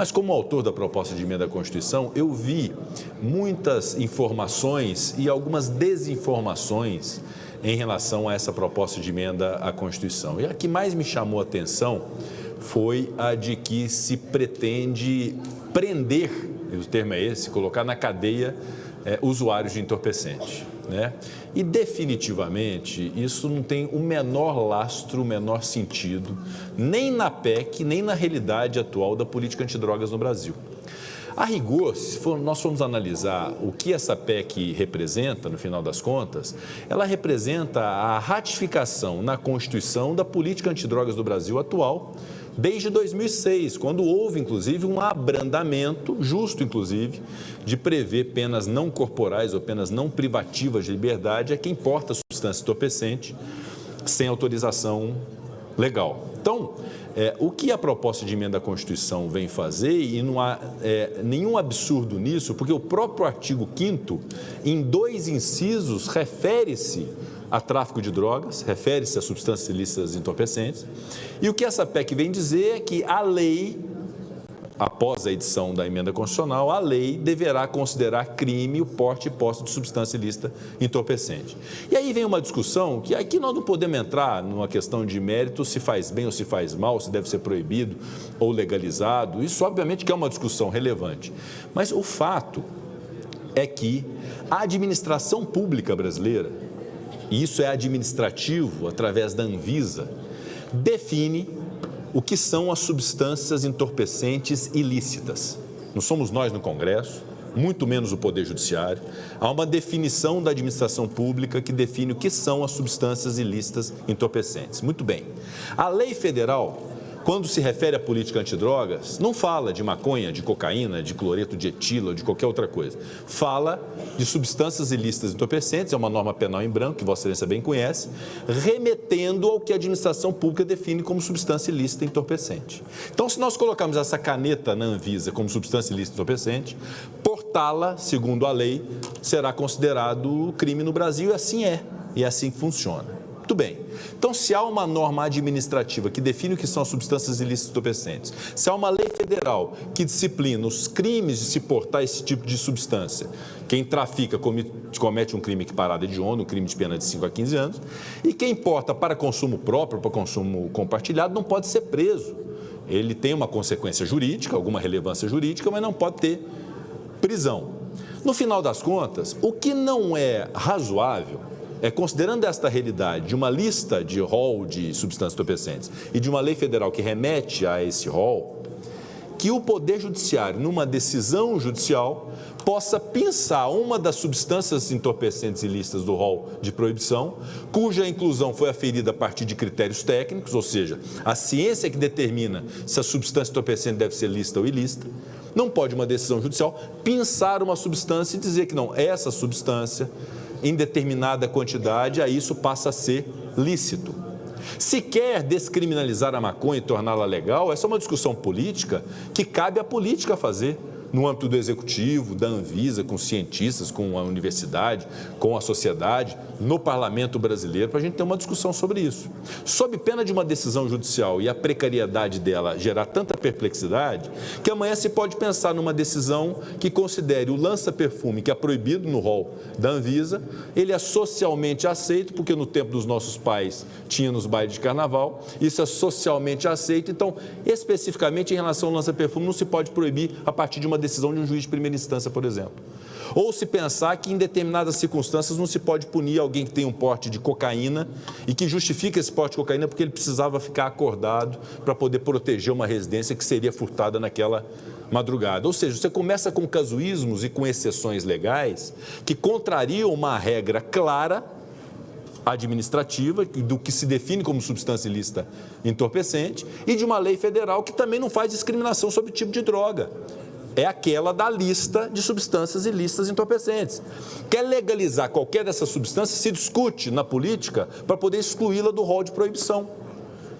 Mas como autor da proposta de emenda à Constituição, eu vi muitas informações e algumas desinformações em relação a essa proposta de emenda à Constituição. E a que mais me chamou a atenção foi a de que se pretende prender, o termo é esse, colocar na cadeia usuários de entorpecente, né? E definitivamente isso não tem o menor lastro, o menor sentido, nem na PEC, nem na realidade atual da política antidrogas no Brasil. A rigor, se nós formos analisar o que essa PEC representa, no final das contas, ela representa a ratificação na Constituição da política antidrogas do Brasil atual, desde 2006, quando houve, inclusive, um abrandamento, justo, inclusive, de prever penas não corporais ou penas não privativas de liberdade a quem porta substância entorpecente sem autorização legal. Então, o que a proposta de emenda à Constituição vem fazer, e não há nenhum absurdo nisso, porque o próprio artigo 5º, em 2 incisos, refere-se a tráfico de drogas, refere-se a substâncias ilícitas entorpecentes, e o que essa PEC vem dizer é que a lei, após a edição da emenda constitucional, a lei deverá considerar crime o porte e posse de substância ilícita entorpecente. E aí vem uma discussão que aqui nós não podemos entrar numa questão de mérito, se faz bem ou se faz mal, se deve ser proibido ou legalizado. Isso, obviamente, que é uma discussão relevante. Mas o fato é que a administração pública brasileira, e isso é administrativo através da Anvisa, define o que são as substâncias entorpecentes ilícitas. Não somos nós no Congresso, muito menos o Poder Judiciário. Há uma definição da administração pública que define o que são as substâncias ilícitas entorpecentes. Muito bem. A lei federal, quando se refere à política antidrogas, não fala de maconha, de cocaína, de cloreto de etilo ou de qualquer outra coisa. Fala de substâncias ilícitas entorpecentes, é uma norma penal em branco, que Vossa Excelência bem conhece, remetendo ao que a administração pública define como substância ilícita entorpecente. Então, se nós colocarmos essa caneta na Anvisa como substância ilícita entorpecente, portá-la, segundo a lei, será considerado crime no Brasil, e assim é, e é assim que funciona. Muito bem. Então, se há uma norma administrativa que define o que são as substâncias ilícitas entorpecentes, se há uma lei federal que disciplina os crimes de se portar esse tipo de substância, quem trafica comete um crime equiparado hediondo, um crime de pena de 5 a 15 anos, e quem porta para consumo próprio, para consumo compartilhado, não pode ser preso. Ele tem uma consequência jurídica, alguma relevância jurídica, mas não pode ter prisão. No final das contas, o que não é razoável considerando esta realidade de uma lista de rol de substâncias entorpecentes e de uma lei federal que remete a esse rol, que o Poder Judiciário, numa decisão judicial, possa pensar uma das substâncias entorpecentes ilícitas do rol de proibição, cuja inclusão foi aferida a partir de critérios técnicos, ou seja, a ciência que determina se a substância entorpecente deve ser lícita ou ilícita. Não pode uma decisão judicial pensar uma substância e dizer que não, essa substância em determinada quantidade, aí isso passa a ser lícito. Se quer descriminalizar a maconha e torná-la legal, essa é uma discussão política que cabe à política fazer, no âmbito do Executivo, da Anvisa, com cientistas, com a universidade, com a sociedade, no Parlamento brasileiro, para a gente ter uma discussão sobre isso. Sob pena de uma decisão judicial e a precariedade dela gerar tanta perplexidade, que amanhã se pode pensar numa decisão que considere o lança-perfume, que é proibido no rol da Anvisa, ele é socialmente aceito, porque no tempo dos nossos pais tinha nos bailes de carnaval, isso é socialmente aceito, então, especificamente em relação ao lança-perfume, não se pode proibir a partir de uma decisão de um juiz de primeira instância, por exemplo. Ou se pensar que em determinadas circunstâncias não se pode punir alguém que tem um porte de cocaína e que justifica esse porte de cocaína porque ele precisava ficar acordado para poder proteger uma residência que seria furtada naquela madrugada. Ou seja, você começa com casuísmos e com exceções legais que contrariam uma regra clara administrativa, do que se define como substância ilícita entorpecente, e de uma lei federal que também não faz discriminação sobre o tipo de droga. É aquela da lista de substâncias ilícitas entorpecentes. Quer legalizar qualquer dessas substâncias, se discute na política para poder excluí-la do rol de proibição.